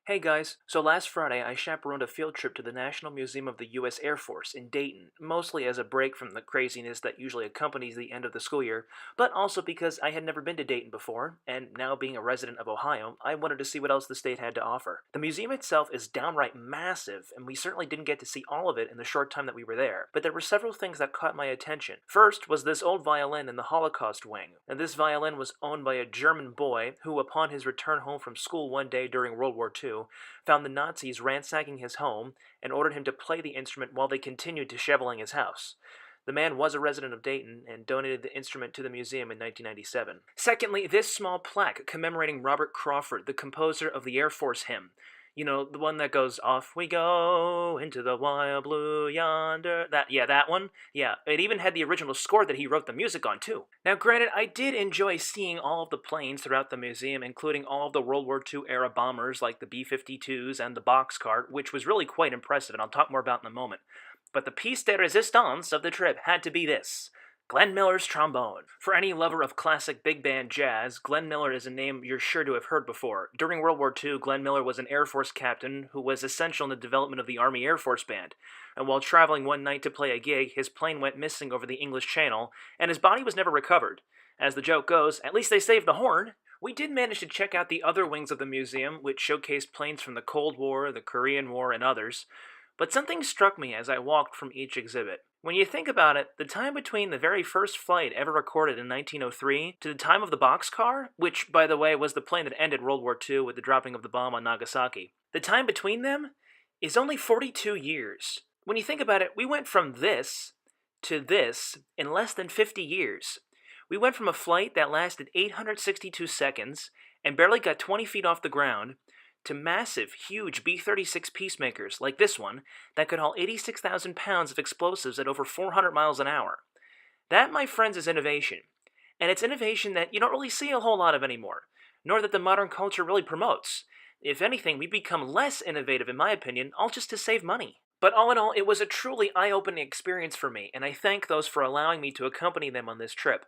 Hey guys, so last Friday I chaperoned a field trip to the National Museum of the U.S. Air Force in Dayton, mostly as a break from the craziness that usually accompanies the end of the school year, but also because I had never been to Dayton before, and now being a resident of Ohio, I wanted to see what else the state had to offer. The museum itself is downright massive, and we certainly didn't get to see all of it in the short time that we were there, but there were several things that caught my attention. First was this old violin in the Holocaust wing, and this violin was owned by a German boy who, upon his return home from school one day during World War II, found the Nazis ransacking his home and ordered him to play the instrument while they continued disheveling his house. The man was a resident of Dayton and donated the instrument to the museum in 1997. Secondly, this small plaque commemorating Robert Crawford, the composer of the Air Force hymn. You know, the one that goes, "Off we go into the wild blue yonder." That one. Yeah, it even had the original score that he wrote the music on, too. Now, granted, I did enjoy seeing all of the planes throughout the museum, including all of the World War II era bombers like the B-52s and the Boxcar, which was really quite impressive, and I'll talk more about in a moment. But the piece de resistance of the trip had to be this: Glenn Miller's trombone. For any lover of classic big band jazz, Glenn Miller is a name you're sure to have heard before. During World War II, Glenn Miller was an Air Force captain who was essential in the development of the Army Air Force Band. And while traveling one night to play a gig, his plane went missing over the English Channel, and his body was never recovered. As the joke goes, at least they saved the horn. We did manage to check out the other wings of the museum, which showcased planes from the Cold War, the Korean War, and others. But something struck me as I walked from each exhibit. When you think about it, the time between the very first flight ever recorded in 1903 to the time of the Boxcar, which, by the way, was the plane that ended World War II with the dropping of the bomb on Nagasaki, the time between them is only 42 years. When you think about it, we went from this to this in less than 50 years. We went from a flight that lasted 862 seconds and barely got 20 feet off the ground to massive, huge B-36 peacemakers like this one that could haul 86,000 pounds of explosives at over 400 miles an hour. That, my friends, is innovation. And it's innovation that you don't really see a whole lot of anymore, nor that the modern culture really promotes. If anything, we've become less innovative, in my opinion, all just to save money. But all in all, it was a truly eye-opening experience for me, and I thank those for allowing me to accompany them on this trip.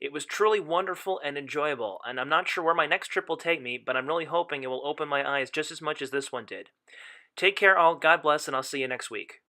It was truly wonderful and enjoyable, and I'm not sure where my next trip will take me, but I'm really hoping it will open my eyes just as much as this one did. Take care all, God bless, and I'll see you next week.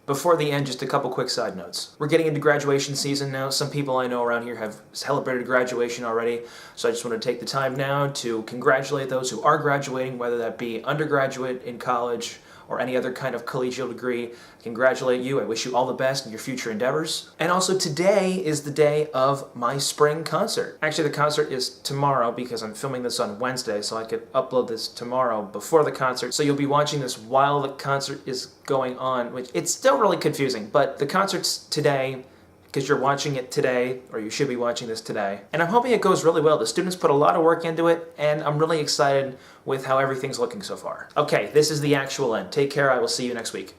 Before the end, just a couple quick side notes. We're getting into graduation season now. Some people I know around here have celebrated graduation already, so I just want to take the time now to congratulate those who are graduating, whether that be undergraduate in college or any other kind of collegial degree. I congratulate you. I wish you all the best in your future endeavors. And also today is the day of my spring concert. Actually, the concert is tomorrow because I'm filming this on Wednesday, so I could upload this tomorrow before the concert. So you'll be watching this while the concert is going on, which it's still really confusing, but the concert's today because you're watching it today, or you should be watching this today. And I'm hoping it goes really well. The students put a lot of work into it, and I'm really excited with how everything's looking so far. Okay, this is the actual end. Take care. I will see you next week.